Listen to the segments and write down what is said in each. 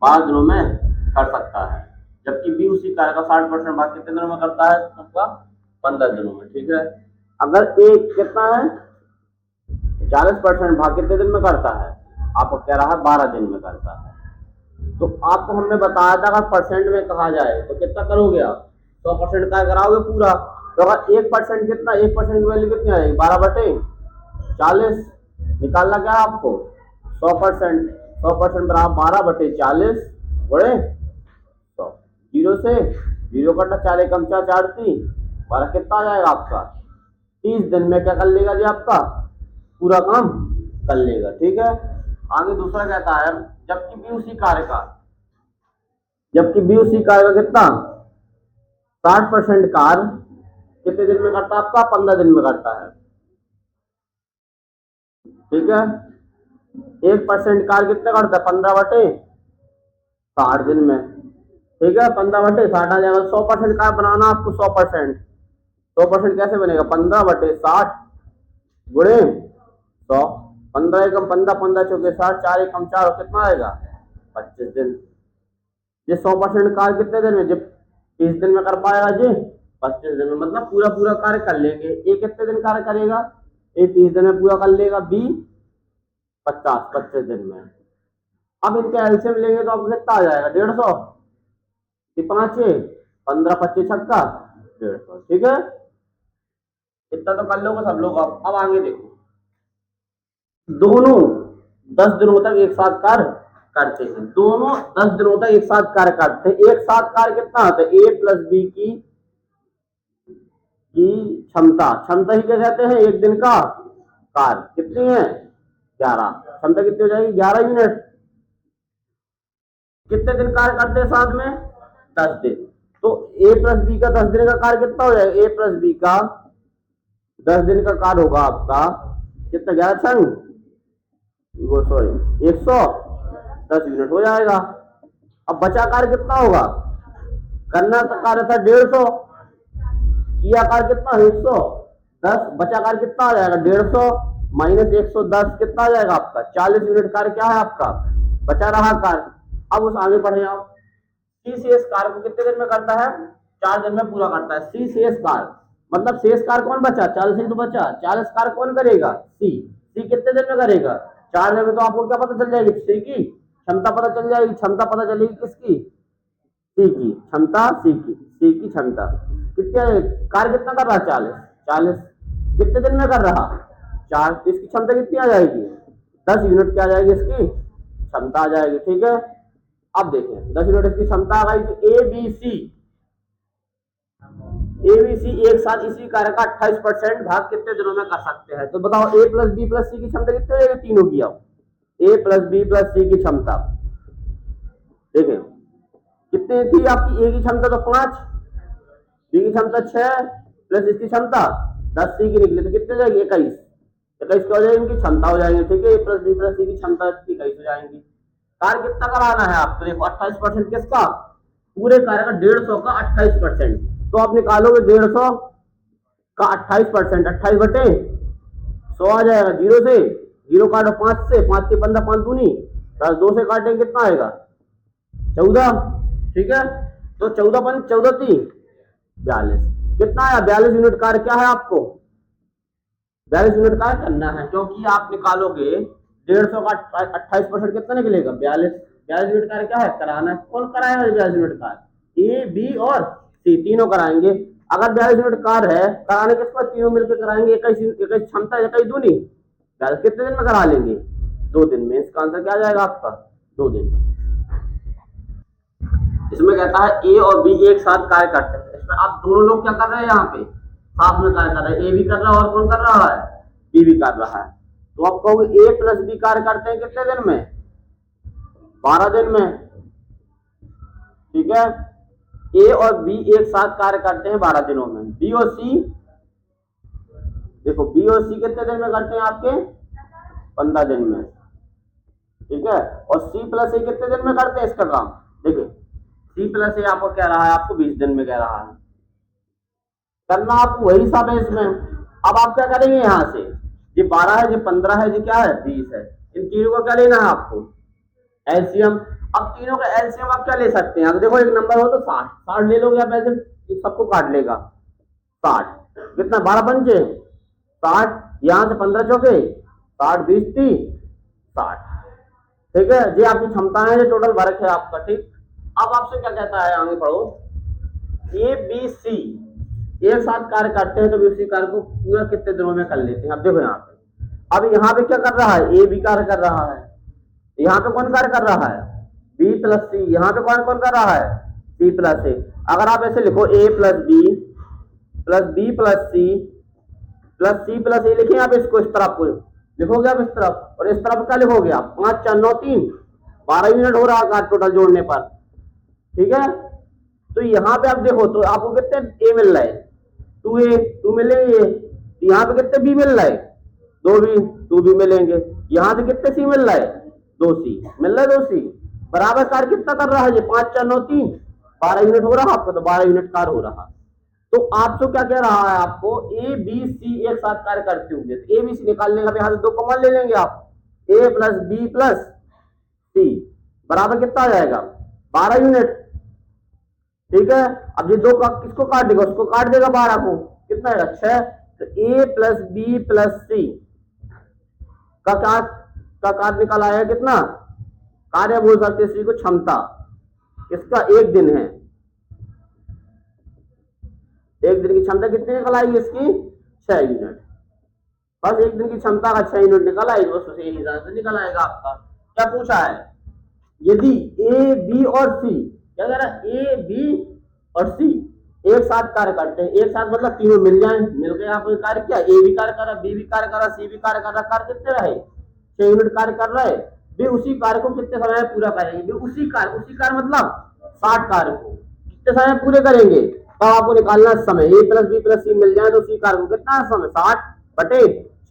12 दिनों में कर सकता है, जबकि बी उसी कार्य का 60% भाग कितने दिनों में करता है, आपका 15 दिनों में। ठीक है, अगर ए कितना है 40% भाग कितने दिन में करता है, आपको कह रहा है 12 दिन में करता है। तो आपको हमने बताया था अगर परसेंट में कहा जाए तो कितना करोगे आप, 100% का कराओगे पूरा। तो अगर 1% कितना, 1% की वैल्यू कितनी आएगी, 12/40 निकालना क्या आपको, 100%, 100% बराबर 12/40 गुणे 100, जीरो से जीरो कटा 4 एकम 4 4 3 12, कितना आ जाएगा आपका, 30 दिन में क्या कर लेगा जी, आपका पूरा काम कर लेगा। ठीक है, आगे दूसरा कहता है जबकि बी उसी कार्य का, जबकि बी उसी कार्य का कितना 60% कार्य कितने दिन में करता है, आपका 15 दिन में करता है। ठीक है, 1% कार्य कितने करता है, 15/60 दिन में। ठीक है, 15/60 आ जाएगा। 100% कार्य बनाना आपको, 100%, 100% कैसे बनेगा, 15/60 गुणे 100, 15 एकम 15, 15 चौके 60, 4 एकम 4, कितना आएगा 25 दिन। ये 100% कार्य कितने दिन में, जब 30 दिन में कर पाएगा जी, 25 दिन में, मतलब पूरा पूरा कार्य कर लेंगे। ए कितने दिन कार्य करेगा, ए 30 दिन में पूरा कर लेगा, बी 25 दिन में। अब इनके एलसीएम लेंगे तो आपको कितना आ जाएगा, 150, 5 15 25 छक्का 150। ठीक है, इतना तो कर लोगे सब लोग। अब आगे देखो, दोनों 10 दिनों तक एक साथ कार्य करते हैं, दोनों 10 दिनों तक एक साथ कार्य करते हैं। एक साथ कार्य कितना होता है, ए प्लस बी की क्षमता, क्षमता ही क्या कहते हैं, एक दिन का कार्य कितनी है 11, क्षमता कितनी हो जाएगी 11 यूनिट। कितने दिन कार्य करते हैं साथ में, 10 दिन। तो ए प्लस बी का 10 दिन का कार्य कितना हो जाएगा, ए प्लस बी का 10 दिन का कार्य होगा आपका कितना, 11 छंग वो सॉरी 110 यूनिट हो जाएगा। अब बचा कार्य कितना होगा, करना तो कार्य था 150, किया कार्य कितना 110, बचा कार्य कितना आ जाएगा 150 माइनस 110 कितना आ जाएगा आपका 40 यूनिट कार्य क्या है आपका बचा रहा कार्य। अब उस आगे बढ़े आप, सी शेष कार्य को कितने दिन में करता है, 4 दिन में पूरा करता है। सी शेष कार्य मतलब शेष कार्य कौन बचा, 40 ही तो बचा, 40 कार्य कौन करेगा, सी कितने दिन में करेगा 4 दिन में। तो आपको क्या पता चल जाएगी, सी की क्षमता पता चल जाएगी, क्षमता पता चलेगी किसकी, सी की क्षमता, सी की क्षमता कितने, कार्य कितना कर रहा है 40, 40 कितने दिन में कर रहा 4, इसकी क्षमता कितनी आ जाएगी 10 यूनिट क्या आ जाएगी, इसकी क्षमता आ जाएगी। ठीक है, अब देखें 10 यूनिट इसकी क्षमता आ गई। तो एबीसी एक साथ इसी कार्य का 28% भाग कितने दिनों में कर सकते हैं। तो बताओ ए प्लस बी प्लस सी की क्षमता कितनी हो जाएगी, तीनों की। अब ए प्लस बी प्लस सी की क्षमता देखें कितनी थी आपकी, ए की क्षमता तो 5, बी की क्षमता 6 प्लस इसकी क्षमता 10, सी की निकली तो कितने हो जाएगी 21, 21 क्या हो जाएगी इनकी क्षमता हो जाएगी। ठीक है, ए प्लस बी प्लस सी की क्षमता 21 हो जाएंगी। कार्य कितना कराना है आपको, देखो 28% किसका, पूरे कार्य का 150 का 28%। तो आप निकालोगे 150 का 28%, 28/100 आ जाएगा। जीरो से जीरो काटो 5 से, 5 से 15, 5 दूनी 10, 2 से काटेंगे कितना आएगा 14। ठीक है, तो 14 5 14 3 42, कितना आया 42 यूनिट कार्य क्या है आपको 42 यूनिट कार्य करना है, क्योंकि आप निकालोगे 150 का 28% कितना निकलेगा 42, 42 यूनिट कार्य क्या है कराना है। कौन कराएगा 42 यूनिट कार्य, ए बी और सी तीनों कराएंगे। अगर 42 यूनिट कार्य है कराने किस पर, तीनों मिलकर कराएंगे, 21 क्षमता 21 दूनी 42 कितने दिन में करा लेंगे 2 दिन में। इसका आंसर क्या आ जाएगा आपका 2 दिन। इसमें कहता है ए और बी एक साथ कार्य करते हैं, इसमें आप दोनों लोग क्या कर रहे हैं, यहाँ पे साथ में कार्य कर रहे हैं, ए भी कर रहा है और कौन कर रहा है बी भी कर रहा है। तो आप कहोगे ए प्लस बी कार्य करते हैं कितने दिन में 12 दिन में। ठीक है, ए और बी एक साथ कार्य करते हैं 12 दिनों में। बी और सी देखो, बी और सी कितने दिन में करते हैं आपके 15 दिन में। ठीक है, और सी प्लस ए कितने दिन में करते हैं इसका काम, देखिए सी प्लस ए आपको कह रहा है आपको 20 दिन में कह रहा है, करना आपको वही सब है इसमें। अब आप क्या करेंगे, यहां से ये 12 है, ये 15 है, ये क्या है 20 है, इन तीनों को क्या लेना है आपको एलसीएम। अब तीनों का एलसीएम आप क्या ले सकते हैं? अगर देखो एक नंबर हो तो 60 60 ले लोगे आप, ऐसे सबको काट लेगा 60, कितना 12 पंचे 60, यहां से 15 चौके 60, 20 30 60। ठीक है, ये आपकी क्षमता है, ये टोटल वर्क है आपका। ठीक, अब आपसे क्या कहता है, आगे पढ़ो। ए बी सी एक साथ कार्य करते हैं तो भी उसी कार्य को पूरा कितने दिनों में कर लेते हैं? अब देखो यहाँ पे, अब यहाँ पे क्या कर रहा है, ए बी कार्य कर रहा है, यहाँ पे कौन कार्य कर रहा है, बी प्लस सी, यहाँ पे कौन कौन कर रहा है, सी प्लस ए। अगर आप ऐसे लिखो A plus B plus C plus A लिखे आप, इसको इस तरफ को लिखोगे आप इस तरफ, और इस तरफ क्या लिखोगे आप, 5 4 9 3, 12 यूनिट हो रहा है टोटल जोड़ने पर। ठीक है, तो यहाँ पे आप देखो तो आपको कितने ए मिल रहा है, 2a 2 मिलेंगे, यहाँ पे कितने बी मिल रहा है, 2b 2b मिलेंगे, यहाँ से कितने सी मिल रहा है, 2c मिल रहा है, 2c बराबर कार्य कितना कर रहा है, ये 5 4 9 3, 12 यूनिट हो रहा है आपको, तो 12 यूनिट कार्य हो रहा। तो आपसे क्या कह रहा है, आपको ए बी सी एक साथ कार्य करते होंगे, तो ए बी सी निकालने का यहाँ से 2 कॉमन ले लेंगे आप, ए प्लस बी प्लस सी बराबर कितना आ जाएगा, 12 यूनिट। ठीक है, अब ये 2 का किसको काट देगा, उसको काट देगा 12 को, कितना है 6। तो ए प्लस बी प्लस सी का कार्य निकल आया कितना, कार्य बोल सकते हैं सी को क्षमता, इसका 1 दिन है, 1 दिन की क्षमता कितनी निकल आएगी इसकी, 6 यूनिट। बस 1 दिन की क्षमता का 6 यूनिट निकल आएगी, बस उसे हिसाब से निकल आएगा आपका। क्या पूछा है, यदि ए बी और सी, क्या कह रहा है, ए बी और सी एक साथ कार्य करते हैं, एक साथ मतलब तीनों मिल जाए, मिल गए आपने कार्य किया, ए भी कार्य कर रहा, बी भी कार्य कर रहा, सी भी कार्य कर रहा, कार्य कितने रहे, 6 यूनिट कार्य कर रहे, भी उसी कार्य को कितने समय में पूरा करेंगे, उसी कार्य मतलब 60 कार्य को कितने समय में पूरे करेंगे, तब आपको निकालना समय, ए प्लस बी प्लस सी मिल जाए तो उसी कार्य को कितना समय, 60 बटे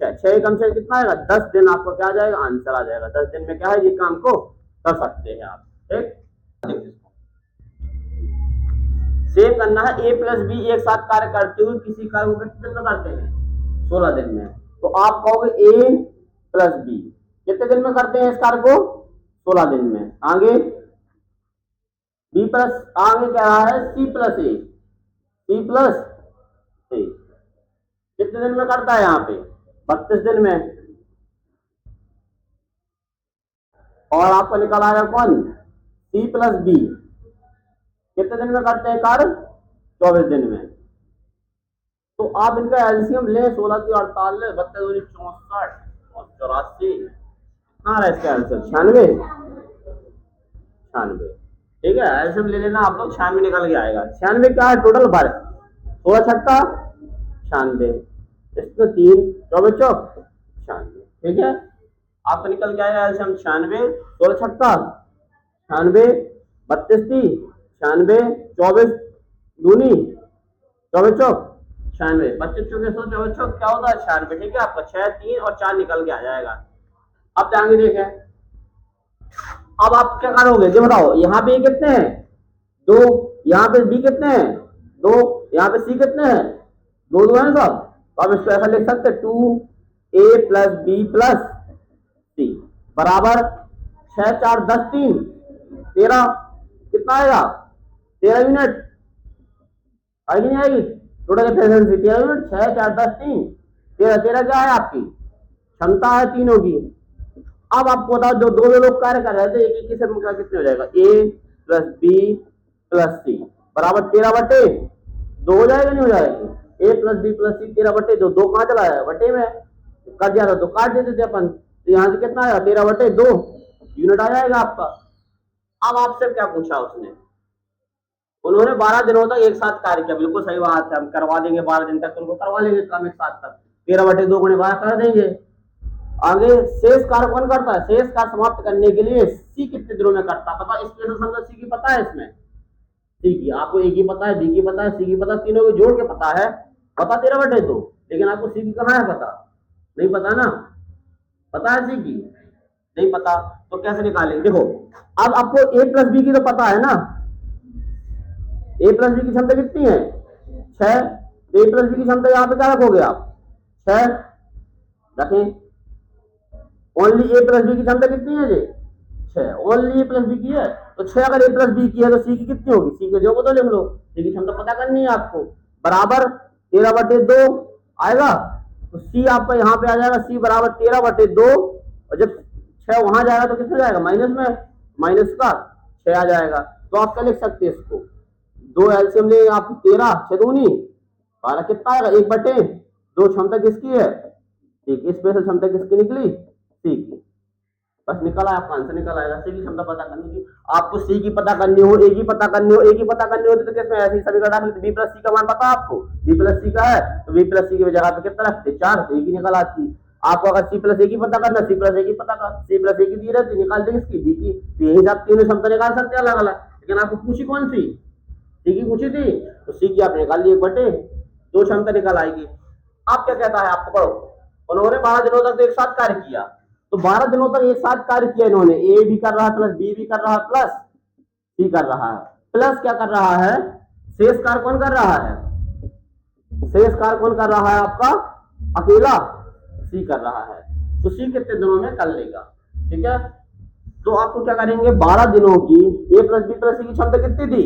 6 कम से कितना आएगा, 10 दिन आपको क्या आ जाएगा, आंसर आ जाएगा। 10 दिन में क्या है, ये काम को कर सकते हैं आप। ठीक, सेम करना है, ए प्लस बी एक साथ कार्य करते हुए किसी कार्य को कितने दिन में करते हैं, 16 दिन में। तो आप कहोगे ए प्लस बी कितने दिन में करते हैं इस कार्य को, 16 दिन में। आगे बी प्लस, आगे क्या रहा है, सी प्लस ए कितने दिन में करता है, यहाँ पे 32 दिन में। और आपको निकल आएगा कौन, सी प्लस बी कितने दिन में करते हैं कार्य, 24 दिन में। तो आप इनका एलसीएम ले, 16 की 48, 32 64 और 84, इसका आंसर 96। ठीक है, एलसीएम ले लेना आप लोग, 96 निकल के आएगा। 96 क्या है टोटल भर, 16 छक्का 96, इसमें 3 24 चौक 96। ठीक है, आपका निकल के आएगा एलसीएम 96, 16 छक्का 96, 32 30 96, 24 दूनी 24 चौक 96, 25 चौके 100, 24 चौक क्या होता है 96। ठीक है, आपका 6 3 और 4 निकल के आ जाएगा। अब जाएंगे देखें, अब आप क्या करोगे ये बताओ, यहाँ पे कितने हैं, 2, यहाँ पे बी कितने हैं, 2, यहाँ पे सी कितने हैं, 2 2 है सब। तो आप इसको ऐसा लिख सकते हैं, 2a प्लस बी प्लस सी बराबर 6 4 10 3 13, कितना आएगा, 13 यूनिट आएगी, नहीं आएगी, टोटल एफिशिएंसी 13 यूनिट, 6 4 10 3 13, 13 क्या है आपकी क्षमता है तीनों की। अब आपको बताओ, जो दो लोग कार्य कर रहे थे, एक एक से कितने हो जाएगा, ए प्लस बी प्लस सी बराबर 13 बटे 2 हो जाएगा, नहीं हो जाएगी, ए प्लस बी प्लस सी 13 बटे 2, 2 कहाँ चला है बटे में, कट दिया था तो काट देते थे अपन, तो यहाँ से कितना आएगा 13 बटे 2 यूनिट आ जाएगा आपका। अब आपसे क्या पूछा उसने, उन्होंने 12 दिनों तक एक साथ कार्य किया, बिल्कुल सही बात है, हम करवा देंगे 12 दिन तक, उनको करवा लेंगे काम एक साथ तक, 13 बटे 2 गुणे 12 कर देंगे। आगे शेष कार्य कौन करता है, शेष कार्य समाप्त करने के लिए सी कितने दिनों में करता है, पता, इसके समझो सी की पता है, इसमें सी की आपको ए की पता है, बी की पता है, सी की पता है, तीनों को जोड़ के पता है, पता 13 बटे 2, लेकिन आपको सी की कहाँ है पता, नहीं पता ना, पता है सी की नहीं पता, तो कैसे निकालेंगे। देखो अब आपको ए प्लस बी की तो पता है ना, ए प्लस बी की क्षमता कितनी है 6, तो ए प्लस बी की क्षमता यहाँ पे क्या रखोगे आप 6 रखें, ओनली ए प्लस बी की क्षमता कितनी है जी 6 ओनली ए प्लस बी की है, तो 6 अगर ए प्लस बी की है तो सी की कितनी होगी, सी के जो को तो लिख लो, सी की क्षमता पता करनी है आपको, बराबर 13/2 आएगा, तो सी आपका यहाँ पे आ जाएगा, सी बराबर 13/2, और जब 6 वहां जाएगा तो कितना जाएगा माइनस में, माइनस का 6 आ जाएगा। तो आप क्या लिख सकते हैं इसको, 2 एलसीएम ले आपकी 13, 6 दूनी 12, कितना आएगा 1/2, क्षमता किसकी है, ठीक, स्पेशल क्षमता किसकी निकली, सी की, बस निकल आया, आपका आंसर निकल आएगा। सी की क्षमता पता करनी की, आपको सी की पता करनी हो, ए की पता करनी हो, ए की पता करनी होती तो किसमें ऐसे ही समीकरण डाल बी प्लस सी का मान पता आपको, बी प्लस सी का है तो बी प्लस सी की जगह पे कितना रखते 4, तो ए की निकल आती। आपको अगर सी प्लस ए की पता करना, सी प्लस ए की पता कर, सी प्लस ए की दी रहती, निकाल देंगे इसकी बी की, तो यही आप तीनों क्षमता निकाल सकते हैं अलग अलग, लेकिन आपको पूछी कौन सी, सी की पूछी थी, तो सी की आपने निकाल ली 1/2 क्षमता निकाल आएगी। आप क्या कहता है, आपको पढ़ो, उन्होंने 12 दिनों तक एक साथ कार्य किया, तो 12 दिनों तक एक साथ कार्य किया इन्होंने, ए भी कर रहा है प्लस बी भी कर रहा है प्लस सी कर रहा है, प्लस क्या कर रहा है, शेष कार्य कौन कर रहा है, शेष कार्य कौन कर रहा है आपका, अकेला सी कर रहा है, तो सी कितने दिनों में कर लेगा, ठीक है। तो आपको क्या करेंगे, 12 दिनों की ए प्लस बी प्लस सी की क्षमता कितनी थी,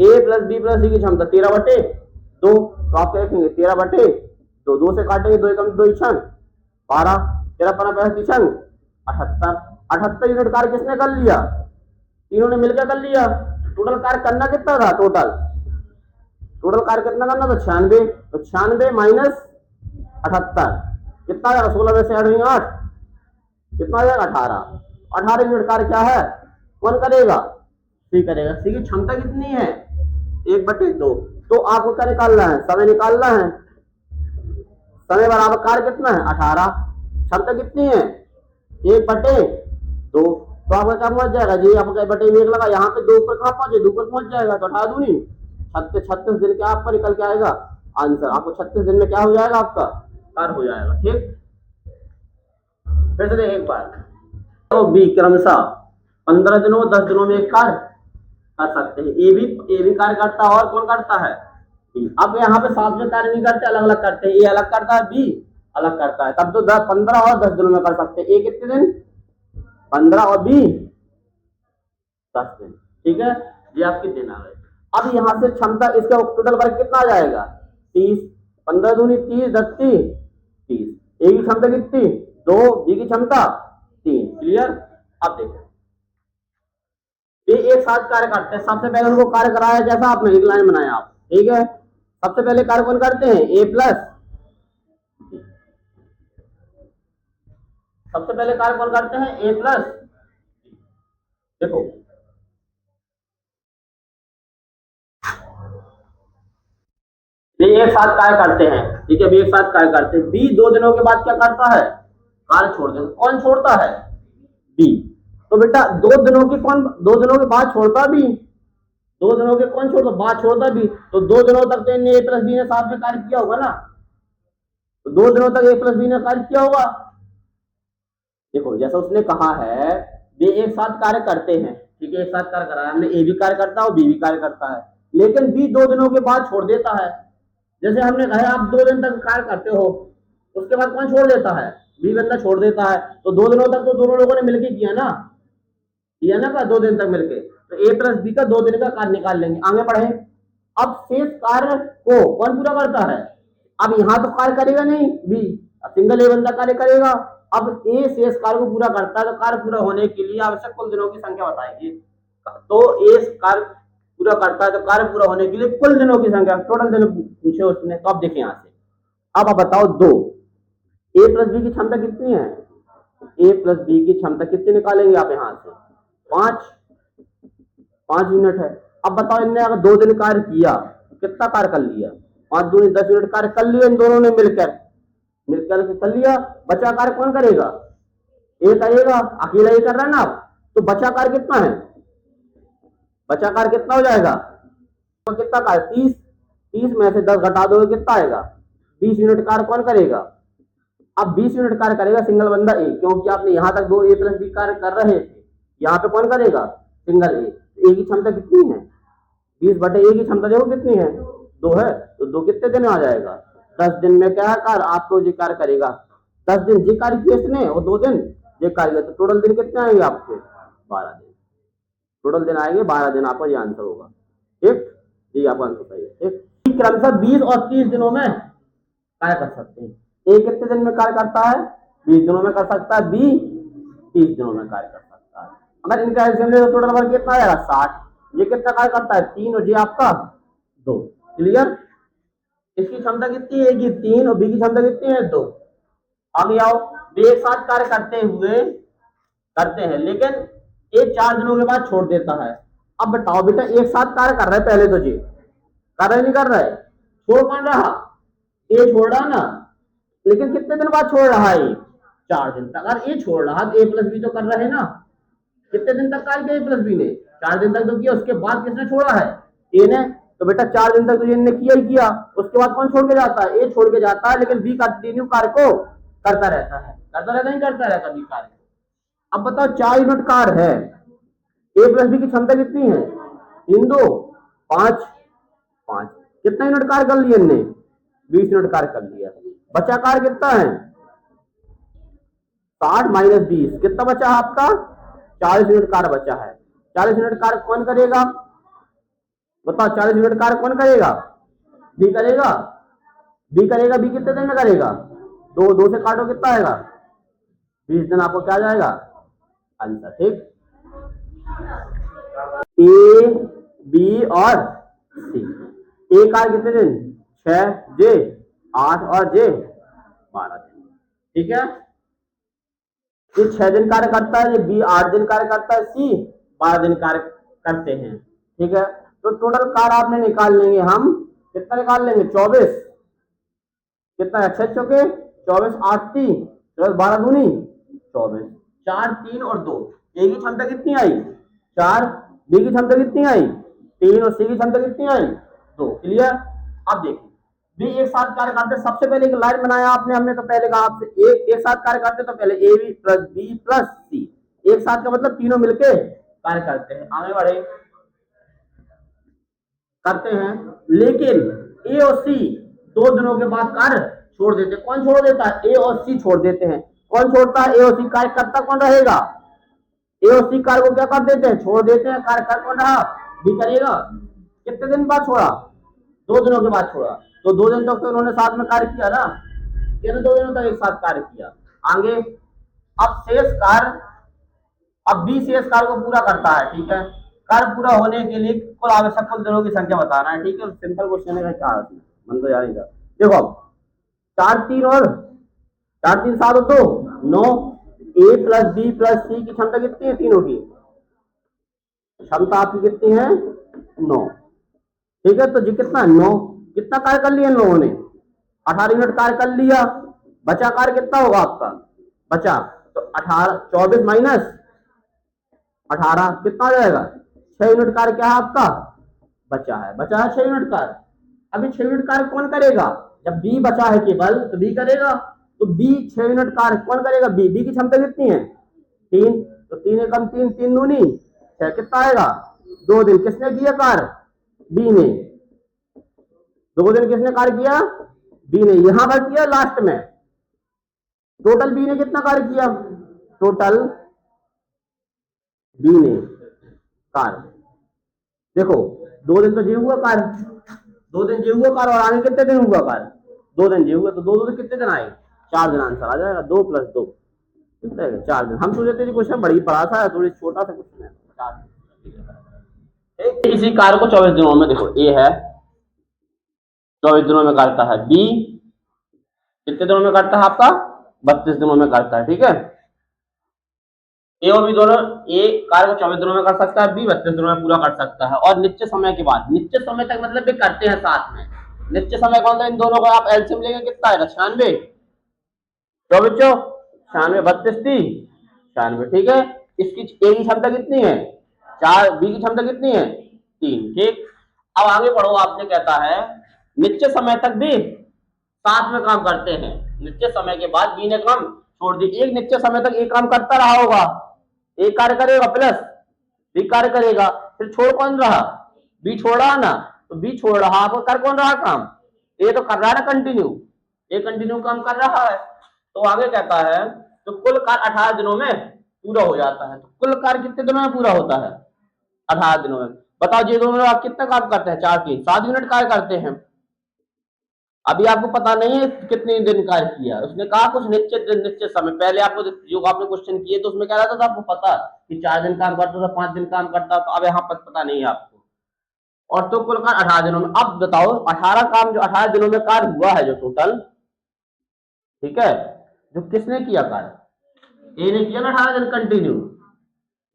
ए प्लस बी प्लस सी की क्षमता 13/2, तो आप क्या लिखेंगे 13/2, 2 से काटेंगे, 2 एकम 2 छंग 12, 13 छंग 78, 78 यूनिट कार्य किसने कर लिया, तीनों ने मिलकर कर लिया। टोटल कार्य करना कितना था, टोटल कार्य कितना करना था 96, तो 96 माइनस 78 कितना आएगा, 16 में से ऐड होंगे 8, कितना आ जाएगा 18, 18 यूनिट कार्य क्या है, कौन करेगा, सी करेगा। सी की क्षमता कितनी है 1/2, तो आपको क्या निकालना है, समय निकालना है, समय बराबर कार्य कितना है 18, क्षमता कितनी है 1/2, तो आपका क्या पहुंच जाएगा जी, आपका बटे में 1 लगा, यहाँ पे 2 ऊपर कहाँ पहुंचे, 2 ऊपर पहुंच जाएगा, तो 18 दूनी 36 दिन क्या आपका निकल के आएगा आंसर, आपको 36 दिन में क्या हो जाएगा, आपका कार्य हो जाएगा, ठीक। फिर से एक बार, तो बी क्रमशः 15 दिनों 10 दिनों में एक कार्य कर सकते हैं, ए भी कार्य करता है और कौन करता है, अब यहाँ पे साथ में कार्य नहीं करते, अलग अलग करते हैं, ए अलग करता है बी अलग करता है, तब तो 15 और 10 दिनों में कर सकते हैं, ए कितने दिन 15 और बी 10 दिन, ठीक है, ये आपके दिन आ गए। अब यहाँ से क्षमता इसका टोटल वर्क कितना आ जाएगा 30, 15 दूनी 30, 10 30, ए की क्षमता कितनी 2, बी की क्षमता 3, क्लियर। अब देखो ये एक साथ कार्य करते हैं, सबसे पहले उनको कार्य कराया जैसा आपने एक लाइन बनाया आप, ठीक है, सबसे पहले कार्य कौन करते हैं ए प्लस, सबसे पहले कार्य कौन करते हैं ए प्लस, देखो ये एक साथ कार्य करते हैं, ठीक है, बी एक साथ कार्य करते हैं, बी 2 दिनों के बाद क्या करता है कार्य छोड़ देता, कौन छोड़ता है बी, तो बेटा 2 दिनों की कौन 2 दिनों के बाद छोड़ता बी, 2 दिनों के कौन छोड़ता बाद छोड़ता बी, तो 2 दिनों तक तो इन्हें ए प्लस बी ने साथ में कार्य किया होगा ना, तो 2 दिनों तक ए प्लस बी ने कार्य किया होगा। देखो जैसा उसने कहा है वे एक साथ कार्य करते हैं, ठीक है, एक साथ कार्य करा है हमने, ए भी कार्य करता है और बी भी कार्य करता है, लेकिन बी 2 दिनों के बाद छोड़ देता है, जैसे हमने कहा आप 2 दिन तक कार्य करते हो, उसके बाद कौन छोड़ देता है बी बंदा छोड़ देता है, तो 2 दिनों तक तो दोनों लोगों ने मिलकर किया ना का 2 दिन तक मिलके, तो ए प्लस बी का 2 दिन का कार्य निकाल लेंगे, आगे बढ़े। अब शेष कार्य को कौन पूरा करता है, अब यहाँ तो कार्य करेगा नहीं बी, सिंगल ए बंदा कार्य करेगा, अब ए शेष कार्य को पूरा करता है, तो कार्य पूरा होने के लिए आवश्यक कुल दिनों की संख्या बताएगी, तो ए कार्य पूरा करता है, तो कार्य पूरा होने के लिए कुल दिनों की संख्या टोटल दिन पूछे उसने, तो अब देखें यहाँ से, अब आप बताओ 2 ए प्लस बी की क्षमता कितनी है, ए प्लस बी की क्षमता कितनी निकालेंगे आप यहाँ से 5 यूनिट है। अब बताओ इनने अगर 2 दिन कार्य किया तो कितना कार्य कर लिया, 5 दूनी 10 यूनिट कार्य कर लिया इन दोनों ने मिलकर कर लिया, बचा कार्य कौन करेगा ए करेगा, अकेला ये कर रहा है ना, तो बचा कार्य कितना है, बचा कार्य कितना हो जाएगा, तो कितना कार्य 30 में से 10 घटा दो कितना आएगा 20 यूनिट कार्य कौन करेगा, अब 20 यूनिट कार्य करेगा सिंगल बंदा ए, क्योंकि आपने यहां तक 2 ए प्लस बी कार्य कर रहे थे, यहाँ पे कौन करेगा सिंगल ए की क्षमता कितनी है 20/ए की क्षमता देखो कितनी है 2 है, तो 2 कितने दिन में आ जाएगा 10 दिन में क्या कार्य आपको ये कार्य करेगा, 10 दिन ये कार्य किया इसने और 2 दिन ये कार्य, तो टोटल दिन कितने आएंगे आपके 12 दिन, टोटल दिन आएंगे 12 दिन, आपका ये आंसर होगा। ठीक, ये आपका आंसर सही है। ठीक, क्रमशः 20 और 30 दिनों में कार्य कर सकते हैं। ए कितने दिन में कार्य करता है? 20 दिनों में कर सकता है, बी 30 दिनों में कार्य कर सकता है। अगर इनका एल्सियम ले तो टोटल वर्क कितना आएगा? 60। ये कितना कार्य करता है? 3 और ये आपका 2। क्लियर? इसकी क्षमता कितनी है? कि 3 और बी की क्षमता कितनी है? 2। आगे आओ, वे एक साथ कार्य करते हैं, लेकिन ये 4 दिनों के बाद छोड़ देता है। अब बताओ बेटा, एक साथ कार्य कर रहा है पहले तो जी, कर रहा है नहीं कर रहा है? छोड़ कौन रहा? ए छोड़ रहा ना, लेकिन कितने दिन बाद छोड़ रहा है? 4 दिन तक। अगर ए छोड़ रहा तो ए प्लस बी तो कर रहे हैं ना। कितने दिन तक कार्य किया ए प्लस बी ने? 4 दिन तक तो किया। उसके बाद किसने छोड़ा है? ए ने। तो बेटा 4 दिन तक तो ये किया ही किया, उसके बाद कौन छोड़ के जाता है? ए छोड़ के जाता है, लेकिन बी कंटिन्यू कार्य को करता रहता है। नहीं करता रहता बी कार्य। अब बताओ 4 यूनिट कार्य है, ए प्लस बी की क्षमता कितनी है? 3 2 5 5। कितना यूनिट कार्य कर लिया इनने? 20 यूनिट कार्य कर लिया। बचा कार्य कितना है? 60 माइनस 20, कितना बचा है आपका? 40 यूनिट कार्य बचा है। 40 यूनिट कार्य कौन करेगा? बताओ 40 यूनिट कार्य कौन करेगा? बी करेगा। बी करेगा। बी कितने दिन में करेगा? 2 से काटो कितना आएगा? 20 दिन। आपको क्या जाएगा आंसर? ठीक, ए बी और सी। ए कार्य कितने दिन? 6, जे 8 और जे 12 दिन। ठीक है, ये 6 दिन कार्य करता है, ये बी 8 दिन कार्य करता है, सी 12 दिन कार्य करते हैं। ठीक है, तो टोटल कार्य आपने निकाल लेंगे हम। कितना निकाल लेंगे? 24। कितना है? 6 चौके 24, 8 3 12 दूनी 24, 4 3 और 2। ए की क्षमता कितनी आई? 4। बी की क्षमता कितनी आई? 3 और सी की क्षमता कितनी आई? 2। क्लियर? अब देखिए, बी एक साथ कार्य करते, सबसे पहले एक लाइन बनाया आपने, हमने तो पहले कहा आपसे एक साथ कार्य करते तो पहले A B plus B plus C. एक साथ का मतलब तीनों मिलके कार्य करते हैं। आगे बढ़े, करते हैं, लेकिन ए और सी 2 दिनों के बाद कार्य छोड़ देते। कौन छोड़ देता है? ए और सी छोड़ देते हैं। कौन छोड़ता है? ए और सी। कार्य करता कौन रहेगा? ए और सी कार्य को क्या कर देते हैं? छोड़ देते हैं। कार्य कर कौन रहा? बी करेगा। कितने दिन बाद छोड़ा? 2 दिनों के बाद छोड़ा। तो 2 दिन तक तो उन्होंने साथ में कार्य किया ना, 2 दिनों तक एक साथ कार्य किया। आगे, अब शेष कार्य, अब बी शेष कार्य को पूरा करता है। ठीक है, कार्य पूरा होने के लिए कुल आवश्यक कुल दिनों की संख्या बताना है। ठीक है, सिंपल क्वेश्चन है, क्या मन तो जानेगा। देखो, 4 3 और 4 3 7 और 2 9। ए प्लस बी प्लस सी की क्षमता कितनी है? तीनों की क्षमता आपकी कितनी है? 9। ठीक है, तो जी कितना? 9। कितना कार्य कर लिया इन लोगों ने? 18 यूनिट कार्य कर लिया। बचा कार्य कितना होगा आपका? बचा तो 18, 24 माइनस 18 कितना आ जाएगा? 6 यूनिट कार्य क्या है आपका? बचा है। 6 यूनिट कार्य। अभी 6 यूनिट कार्य कौन करेगा? जब बी बचा है केवल तो बी करेगा। तो बी 6 यूनिट कार्य कौन करेगा? बी। बी की क्षमता कितनी है? 3। तो 3 एकम 3 3 दूनी 6, कितना आएगा? 2 दिन। किसने किया कार्य? बी ने। 2 दिन किसने कार्य किया? बी ने। यहां पर किया लास्ट में। टोटल बी ने कितना कार्य किया? टोटल बी ने कार्य, देखो 2 दिन तो जे हुआ कार्य, 2 दिन जे हुआ कार्य, और आगे कितने दिन हुआ कार्य? 2 दिन जे हुआ। तो 2 दिन कितने दिन आए? 4 दिन। आंसर आ जाएगा 2 + 2 कितना है? 4 दिन। हम सोचे थे क्वेश्चन बड़ी बड़ा सा है, थोड़ी छोटा सा क्वेश्चन है। 4 दिन। इसी कार्य को 24 दिनों में, देखो ए है 24 दिनों में करता है, बी कितने दिनों में करता है आपका? 32 दिनों में करता है। ठीक है, ए और बी दोनों, ए कार्य को 24 दिनों में कर सकता है, बी 32 दिनों में पूरा कर सकता है। और निश्चित समय के बाद, निश्चित समय तक मतलब भी करते हैं साथ में। निश्चित समय कौन सा? इन दोनों को आप एलसीएम लेंगे कितना आएगा? 96 24 96 32 30 96। ठीक है, इसकी ए की क्षमता कितनी है? 4। बी की क्षमता कितनी है? 3। ठीक, अब आगे बढ़ो। आपने कहता है निश्चित समय तक भी साथ में काम करते हैं, निश्चित समय के बाद बी ने काम छोड़ दी। एक निश्चित समय तक एक काम करता रहा होगा, एक कार्य करेगा प्लस बी कार्य करेगा, फिर छोड़ कौन रहा? बी छोड़ रहा ना, तो बी छोड़ रहा, आपको कर कौन रहा काम? ए तो कर रहा है ना कंटिन्यू, ए कंटिन्यू काम कर रहा है। तो आगे कहता है तो कुल कार्य 18 दिनों में पूरा हो जाता है। तो कुल कार्य कितने दिनों में पूरा होता है? 18 दिनों में। बताओ जी दोनों में आप कितना काम करते हैं? 4 3 7 यूनिट कार्य करते हैं। अभी आपको पता नहीं है कितने दिन कार्य किया, उसने कहा कुछ निश्चित दिन निश्चित समय। पहले आपको जो आपने क्वेश्चन किए तो उसमें क्या रहता था, आपको पता कि 4 दिन काम करता था, 5 दिन काम करता, तो अब यहाँ पर पता नहीं है आपको। और तो कुल कार्य 18 दिनों में। अब बताओ 18 काम जो 18 दिनों में कार्य हुआ है जो टोटल, ठीक है, जो किसने किया कार्य? ए ने किया ना 18 दिन कंटिन्यू।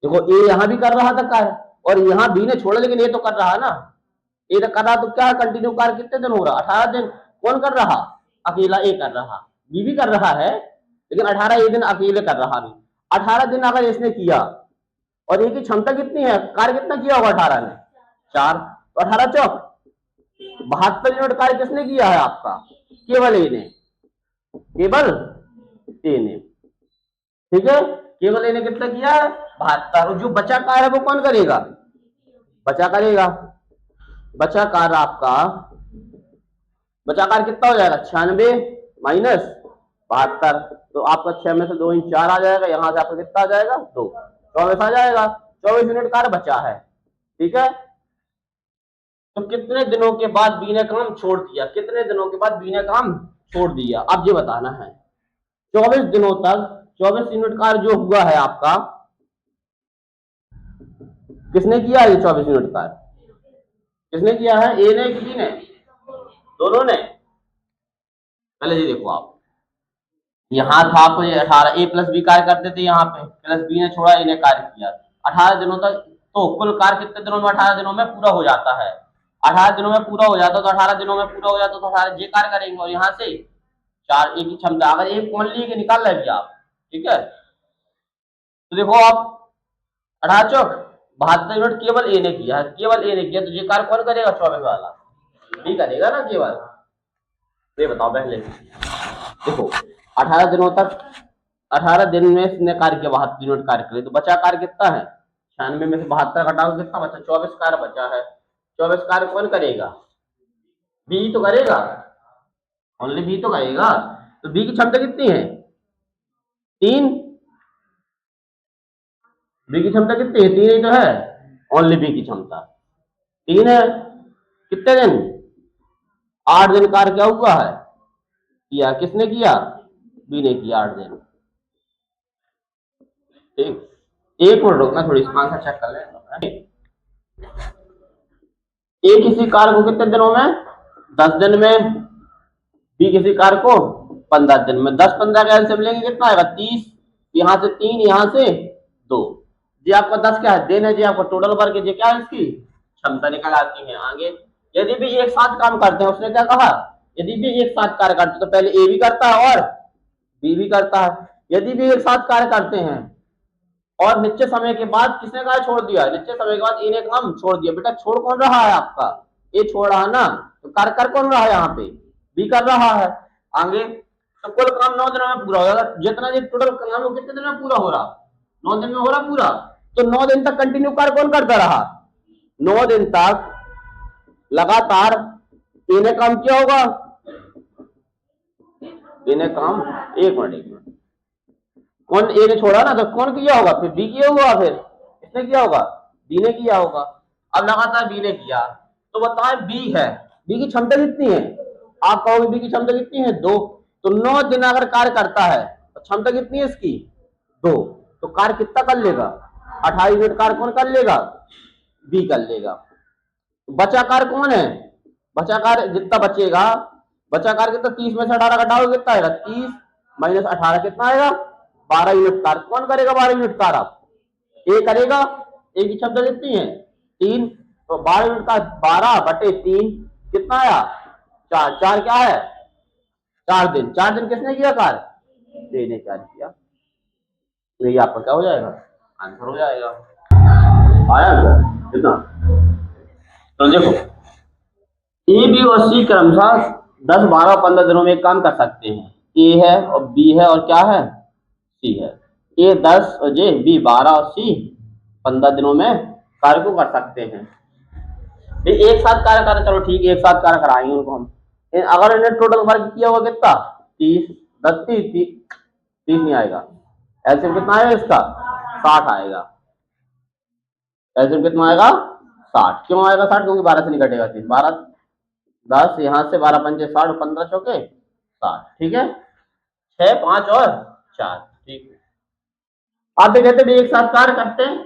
देखो ए यहां भी कर रहा था कार्य और यहां बी ने छोड़ा, लेकिन ये तो कर रहा है ना, ये तो कर रहा, तो क्या कंटिन्यू कार्य कितने दिन हो रहा? 18 दिन। कौन कर रहा? अकेला ए कर रहा। बी भी कर रहा है, लेकिन 18 ये दिन अकेले कर रहा भी। 18 दिन अगर इसने किया और ये की क्षमता कितनी है, कार्य कितना किया होगा 18 ने? 4। तो 18 चौक 72 यूनिट कार्य किसने किया है आपका? केवल ए ने, केवल ए ने, ठीक है, केवल ए ने कितना किया है? 72। जो बचा कार्य है वो कौन करेगा? बचा करेगा। बचा कार्य आपका, बचा कार्य कितना हो जाएगा? 96 माइनस 72। तो आपका 6 में से 2 इन 4 आ जाएगा, यहां से आपका कितना आ जाएगा? 2, 24 आ जाएगा। 24 यूनिट कार्य बचा है, ठीक है। तो कितने दिनों के बाद बी ने काम छोड़ दिया? कितने दिनों के बाद बी ने काम छोड़ दिया? अब ये बताना है। 24 दिनों तक 24 यूनिट कार्य जो हुआ है आपका, किसने किया है? ये 24 यूनिट कार्य किसने किया है? ए ने कि बी ने? दोनों ने। पहले ये देखो आप, यहां था आपको ये 18 ए प्लस बी कार्य करते थे, यहाँ पे प्लस बी ने छोड़ा, ए ने कार्य किया 18 दिनों तक। तो कुल कार्य कितने दिनों में? 18 दिनों में पूरा हो जाता है। 18 दिनों में पूरा हो जाता, तो 18 दिनों में पूरा हो जाता तो 18 जे कार्य करेंगे, और यहाँ से 4 ए की क्षमता। अगर एक कौन लिए निकाल रहे आप, ठीक है, तो देखो आप 18 चौक 72 यूनिट केवल ए ने किया है, केवल ए ने किया, तो ये कार्य कौन करेगा? 24 वाला बी करेगा ना केवल। ये बताओ पहले देखो, 18 दिनों तक 18 दिन में इसने कार्य किया, 72 यूनिट कार्य करे, तो बचा कार्य कितना है? 96 में से 72 घटाओ कितना बचा? 24 कार्य बचा है। 24 कार्य कौन करेगा? बी तो करेगा, ओनली बी तो करेगा। तो बी की क्षमता कितनी है? 3। बी की क्षमता कितनी है? 3 ही तो है, ओनली बी की क्षमता 3 है। कितने दिन? 8 दिन कार्य क्या हुआ है? किया। किसने किया? बी ने किया 8 दिन। ठीक, एक मिनट रुकना, थोड़ी आंसर चेक कर लें। ए किसी कार्य को कितने दिनों में? 10 दिन में। बी किसी कार्य को 15 दिन में। 10 15 का एलसीएम लेंगे कितना आएगा? 30। यहां से 3, यहां से 2। जी आपका 10 क्या है? दिन है जी आपका टोटल वर्क, जी क्या है इसकी? क्षमता निकल आती है आगे। यदि भी एक साथ काम करते हैं, उसने क्या कहा? यदि भी एक साथ कार्य करते तो पहले ए भी करता है और बी भी करता है। यदि भी एक साथ कार्य करते हैं और निश्चित समय के बाद किसने कार्य छोड़ दिया? निश्चित समय के बाद ए ने काम छोड़ दिया। बेटा छोड़ कौन रहा है आपका? ए छोड़ रहा है ना, तो कार्य कर कौन रहा है? यहाँ पे बी कर रहा है आगे। तो कुल काम 9 दिनों में पूरा हो जाएगा। जितना ये टोटल काम वो कितने दिन में पूरा हो रहा? 9 दिन में हो रहा पूरा। तो 9 दिन तक कंटिन्यू कार्य कौन करता रहा? 9 दिन तक लगातार ए ने काम किया होगा। ए ने काम, एक मिनट, कौन? ए ने छोड़ा ना, तो कौन किया होगा? फिर बी किया होगा, फिर किसने किया होगा? बी ने किया होगा। अब लगातार बी ने किया, तो बताएं बी है, बी की क्षमता कितनी है? आप कहोगे बी की क्षमता कितनी है? 2। तो 9 दिन अगर कार्य करता है तो क्षमता कितनी है इसकी? 2। तो कार्य कितना कर लेगा? 28 यूनिट कार्य कौन कर लेगा? बी कर लेगा। बचा कार्य कौन है? बचा कार्य जितना बचेगा, बचा कार्य कितना? 30 में से 18 घटाओगे कितना आएगा? 30 माइनस 18 कितना आएगा? 12 यूनिट कार्य। कौन करेगा 12 यूनिट कार्य? आप ए करेगा। ए की क्षमता कितनी है? 3। तो 12 यूनिट कार्य 12/3 कितना आया? 4। 4 क्या है? 4 दिन। 4 दिन किसने किया कार्य? ए ने कार्य किया। ये आपका क्या हो जाएगा? आंसर हो जाएगा। आया कितना? तो देखो ए बी और सी क्रमशः 10 12 15 दिनों में काम कर सकते हैं। ए है और बी है और क्या है? सी है। ए 10 और जे बी 12 और सी 15 दिनों में कार्य को कर सकते हैं। एक साथ कार्य करें, चलो ठीक है, एक साथ कार्य कराएंगे उनको हम। अगर इन्हें टोटल वर्क किया होगा कितना? 30 30 नहीं आएगा। एलसीएम कितना आएगा इसका? 60 आएगा। एलसीएम कितना आएगा 60। क्यों आएगा 60? क्योंकि 12 से नहीं कटेगा। 12 10 यहाँ से 12 पंजे 60, 15 चौके 60। ठीक है, 6 5 और 4। ठीक है, आप भी कहते भी एक साथ कार्य करते हैं।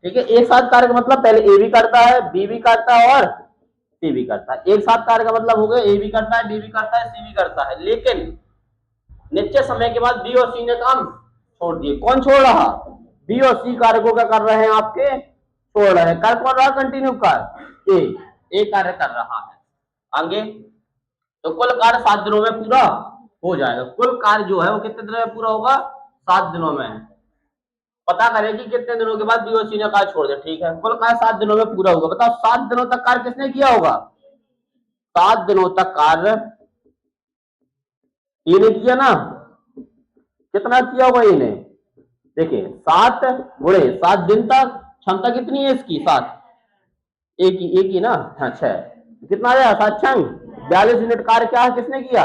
ठीक है, एक साथ कार्य का मतलब पहले ए भी करता है, बी भी करता है और सी भी करता है। एक साथ कार्य का मतलब हो गया ए भी करता है, बी भी करता है, सी भी करता है। लेकिन निश्चित समय के बाद बी और सी ने काम छोड़ दिए। कौन छोड़ रहा? बी और सी कार्य को क्या कर रहे हैं आपके? छोड़ रहे हैं। कार्य कौन रहा? कंटिन्यू कार्य ए कार्य कर रहा है। आगे तो कुल कार्य 7 दिनों में पूरा हो जाएगा। कुल कार्य जो है वो कितने दिनों में पूरा होगा? 7 दिनों में। पता करें कि कितने दिनों के बाद बी और सी ने कार्य छोड़ दिया। ठीक है, कुल कार्य 7 दिनों में पूरा होगा। बताओ 7 दिनों तक कार्य किसने किया होगा? 7 दिनों तक कार्य ए ने किया ना। कितना किया होगा ए ने? देखिए 7 गुणे 7 दिन तक क्षमता कितनी है इसकी? 7। एक ही ना। हाँ 6। कितना आया? 7 छंग 42 यूनिट कार्य क्या है? किसने किया?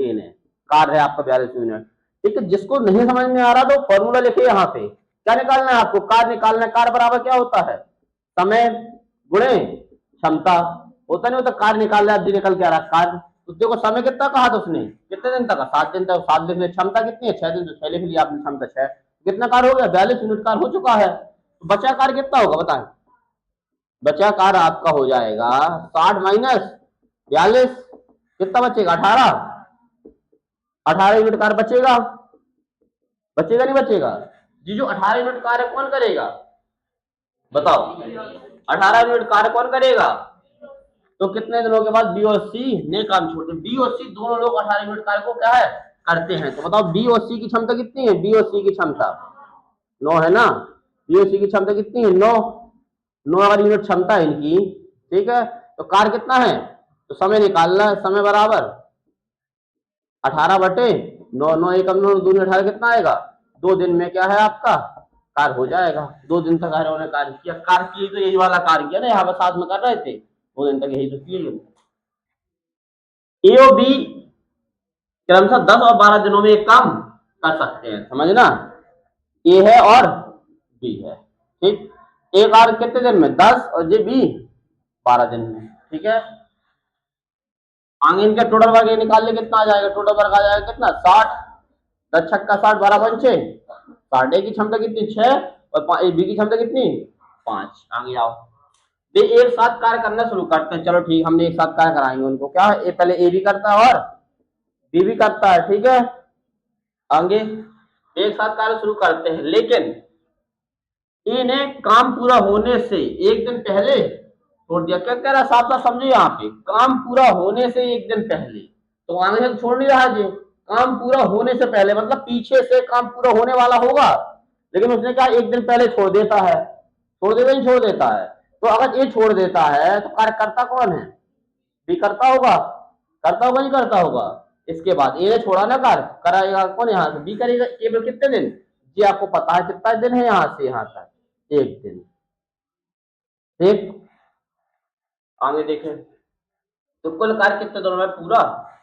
ए ने। कार्य है आपका 42 यूनिट। ठीक है, जिसको नहीं समझ में आ रहा तो फॉर्मूला लिखे यहाँ पे। क्या निकालना है आपको? कार्य निकालना है। कार्य बराबर क्या होता है? समय गुणे क्षमता। होता नहीं होता? कार्य निकाल रहा है, निकल के आ रहा कार्य। तो देखो समय कितना कहा था उसने? कितने दिन तक? 7 दिन तक। 7 लिख लिया। क्षमता कितनी है? 6 दिन। तो 6 लिख लिया आपने। क्षमता 6। कितना कार्य हो गया? 42 यूनिट कार्य हो चुका है। तो बचा कार्य कितना होगा बताएं? बचा कार्य आपका हो जाएगा 60 माइनस 42। कितना बचेगा? 18। 18 यूनिट कार्य बचेगा। बचेगा नहीं बचेगा? जी, जो 18 यूनिट कार्य कौन करेगा बताओ? 18 यूनिट कार्य कौन करेगा? तो कितने दिनों के बाद बी और सी ने काम छोड़ दिया? बी और सी दोनों लोग 18 यूनिट कार्य को क्या है? करते हैं। तो बताओ बी और सी की क्षमता कितनी है? बी और सी की क्षमता 9 है ना। बी और सी की क्षमता कितनी है? 9। 9 अगर यूनिट क्षमता है इनकी। ठीक है, तो कार्य कितना है? तो समय निकालना है। समय बराबर 18 बटे 9। 9 एकम 9 दूनी 18। कितना आएगा? 2 दिन में क्या है आपका कार्य हो जाएगा। 2 दिन तक उन्होंने कार्य किया। कार्य किए तो यही वाला कार्य किया ना, यहाँ पर साथ में कर रहे थे। 2 दिन तक यही तो किए। ए और बी क्रमशः 10 और 12 दिनों में एक काम कर सकते हैं। समझना? ए है और बी है। ठीक, एक कार्य कितने दिन में? 10 और जे बी 12 दिन में। ठीक है, आगे इनका टोटल वर्ग ये निकाल ले। कितना आ जाएगा? टोटल वर्ग आ जाएगा कितना? 60। 10 छक्का 60, 12 पंचे 60। ए की क्षमता कितनी? 6। और बी की क्षमता कितनी? 5। आगे आओ, ये एक साथ कार्य करना शुरू करते हैं। चलो ठीक, हमने एक साथ कार्य कराएंगे उनको। क्या है? पहले ए भी करता है और बी भी करता है। ठीक है, आगे एक साथ कार्य शुरू करते हैं। लेकिन ए ने काम पूरा होने से एक दिन पहले छोड़ दिया। क्या कह रहा है? साफ साफ समझिए यहाँ पे, काम पूरा होने से एक दिन पहले। तो आगे से छोड़ नहीं रहा जी। काम पूरा होने से पहले मतलब पीछे से काम पूरा होने वाला होगा, लेकिन उसने क्या एक दिन पहले छोड़ देता है। छोड़ देता नहीं? छोड़ देता है। तो अगर ये छोड़ देता है तो कार्य करता कौन है? बी करता होगा। करता होगा नहीं करता होगा? इसके बाद ए ने छोड़ा ना कार्य, कराएगा कौन? यहाँ से बी करेगा। केवल कितने दिन? जी आपको पता है कितना दिन है यहाँ से यहाँ तक? 1 दिन। ठीक, आगे देखें तो कुल कार्य कितने दिनों में पूरा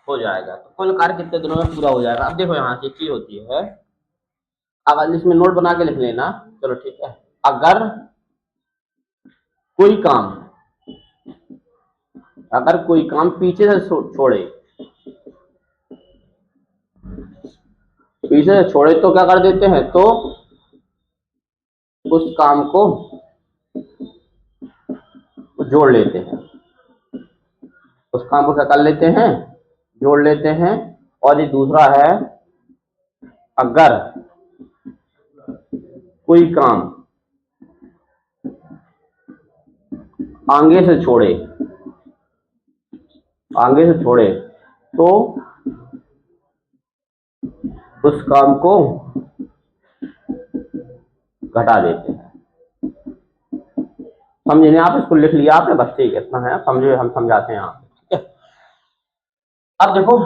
हो जाएगा? तो कुल कार्य कितने दिनों में पूरा हो जाएगा? अब देखो यहाँ से चीज होती है, अगर इसमें नोट बना के लिख लेना। चलो ठीक है, अगर कोई काम पीछे से छोड़े, पीछे से छोड़े तो क्या कर देते हैं? तो उस काम को जोड़ लेते हैं। उस काम को क्या कर लेते हैं? जोड़ लेते हैं। और ये दूसरा है, अगर कोई काम आगे से छोड़े, आगे से छोड़े तो उस काम को घटा देते हैं। समझे नहीं आप? इसको लिख लिया आपने, बस ठीक है, इतना है। समझे? हम समझाते हैं आप। ठीक है, अब देखो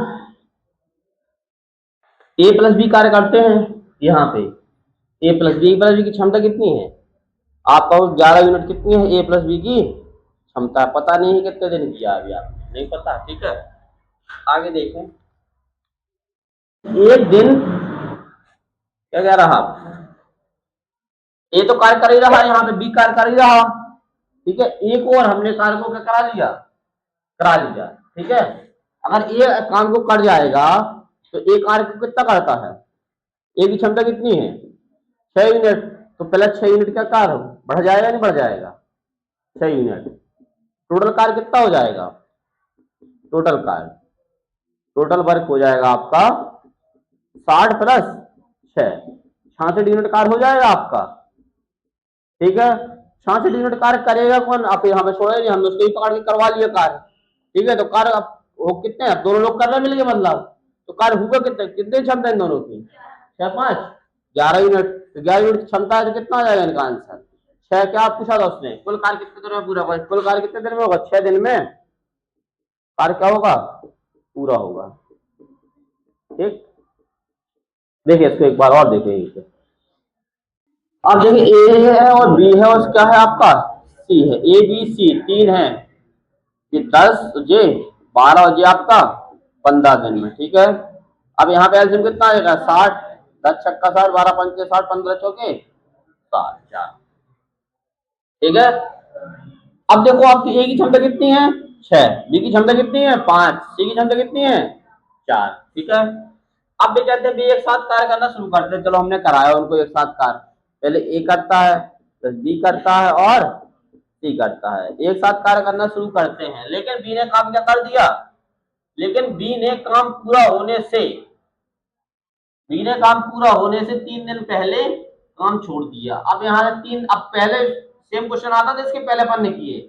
ए प्लस बी कार्य करते हैं। यहाँ पे ए प्लस बी की क्षमता कितनी है? आपका 11 यूनिट कितनी है ए प्लस बी की क्षमता? पता नहीं है कितने दिन किया अभी आप नहीं पता। ठीक है, आगे देखें। एक दिन क्या कह रहा आप? ए तो कार्य कर ही रहा है, यहाँ पे बी कार्य कर ही रहा, ठीक है। एक और हमने कार्य को क्या करा लिया, ठीक है। अगर ए काम को कर जाएगा तो ए कार्य को कितना करता है, ए की क्षमता कितनी है 6 यूनिट, तो पहले 6 यूनिट का कार्य बढ़ जाएगा नहीं बढ़ जाएगा, 6 यूनिट। टोटल कार्य कितना हो जाएगा, टोटल वर्क हो जाएगा आपका 60 प्लस 6, 66 यूनिट कार्य हो जाएगा आपका, ठीक है। 66 यूनिट कार्य करेगा कौन, आप यहाँ पे छोड़े नहीं, हमने उसको ही पकड़ के करवा लिया कार्य, ठीक है। तो कार्य अब वो कितने हैं, दोनों लोग कर रहे मिल गए मतलब, तो कार्य होगा कितने कितने क्षमता इन दोनों की 6 5 11 यूनिट, तो 11 यूनिट की क्षमता है तो कितना आ जाएगा इनका आंसर 6। क्या पूछा था उसने, कुल कार्य कितने दिन में पूरा होगा, कुल कार्य कितने दिन में होगा, 6 दिन में कार्य क्या होगा, पूरा होगा, ठीक। देखिए इसको एक बार और देखिए, अब देखिए ए है और बी है और क्या है आपका सी है, ए बी सी 3 है, ये 10 जे 12 और जे आपका 15 दिन में, ठीक है। अब यहाँ पे एल्सियम कितना आएगा 60, 10 छक्का 60, 12 पंचे 60, 15 चौके 60, 4, ठीक है। अब देखो आपकी ए की क्षमता कितनी है 6, बी की क्षमता कितनी है 5, सी की क्षमता कितनी है 4, ठीक है। अब भी कहते हैं बी एक साथ कार्य करना शुरू करते हैं, चलो हमने कराया उनको एक साथ कार्य, पहले ए करता है फिर बी करता है और सी करता है, एक साथ कार्य करना शुरू करते हैं, लेकिन बी ने काम क्या कर दिया, लेकिन बी ने काम पूरा होने से 3 दिन पहले काम छोड़ दिया। अब यहाँ से अब पहले सेम क्वेश्चन आता था इसके पहले अपन ने किए,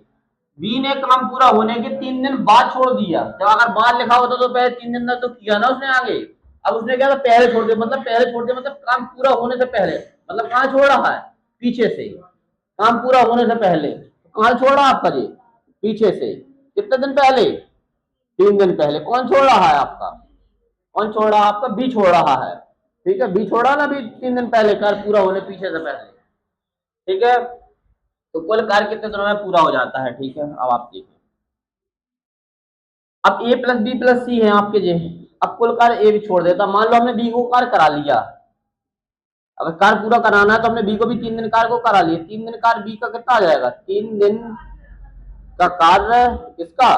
बी ने काम पूरा होने के 3 दिन बाद छोड़ दिया, जब अगर बाद लिखा होता तो पहले 3 दिन तक तो किया ना उसने आगे, अब उसने क्या था पहले छोड़ दिया, मतलब काम पूरा होने से पहले, मतलब कहाँ छोड़ रहा है पीछे से, काम पूरा होने से पहले कहाँ छोड़ रहा है आपका जी पीछे से, कितने दिन पहले 3 दिन पहले, कौन छोड़ रहा है आपका, कौन छोड़ रहा है आपका बी छोड़ रहा है, ठीक है। बी छोड़ा ना बी 3 दिन पहले कार्य पूरा होने पीछे से पहले, ठीक है। तो कुल कार्य कितने दिनों में पूरा हो जाता है, ठीक है। अब आप देखिए, अब ए प्लस बी प्लस सी है आपके जे, अब कुल कार्य ए भी छोड़ देता, मान लो हमने बी को कार्य करा लिया, अगर कार्य पूरा कराना है तो हमने बी को भी 3 दिन कार्य को करा लिया, 3 दिन कार्य बी का कितना आ जाएगा, 3 दिन का कार्य किसका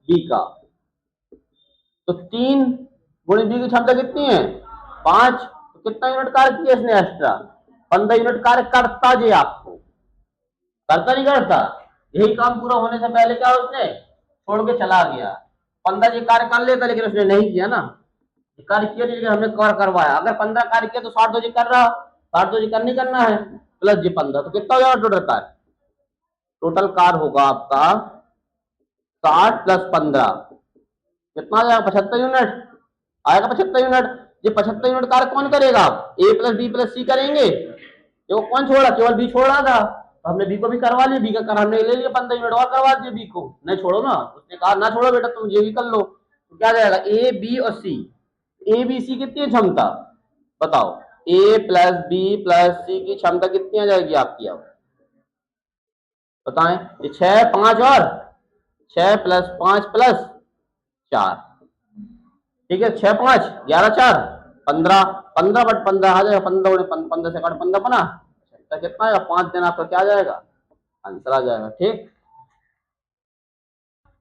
बी का, तो 3 गुणे बी की क्षमता कितनी है 5, तो कितना यूनिट कार्य किया इसने एक्स्ट्रा 15 यूनिट कार्य करता जे आपको, करता नहीं करता, यही काम पूरा होने से पहले क्या उसने छोड़ के चला गया, 15 जी कार्य कर लेता लेकिन उसने नहीं किया ना, कार्य किया लेकिन हमने कार्य करवाया, अगर 15 कार्य किया तो 60 तो जी कर रहा, 60 तो जी करना है प्लस जी 15, तो कितना हो जाएगा टोटल कार्य, टोटल कार्य होगा आपका 60 प्लस 15 कितना आ जाएगा 75 यूनिट आएगा, 75 यूनिट। ये 75 यूनिट कार्य कौन करेगा, ए प्लस बी प्लस सी करेंगे, देखो कौन छोड़ा, केवल बी छोड़ रहा था, तो हमने बी को भी करवा लिया, बी का कर हमने ले लिया 15 यूनिट और करवा दिया बी को, नहीं छोड़ो ना, उसने कहा ना छोड़ो बेटा तुम ये भी कर लो, तो क्या जाएगा ए बी और सी, ए बी सी कितनी है क्षमता बताओ, ए प्लस बी प्लस सी की क्षमता कितनी आ जाएगी आपकी, अब बताएं, ये 6 5 और 6 प्लस 5 प्लस 4, ठीक है, 6 5 11 4 15, 15 बट 15 आ जाएगा, 15 15 से काट 15 बना, कितना आएगा 5 दिन आपका क्या आ जाएगा आंसर आ जाएगा, ठीक।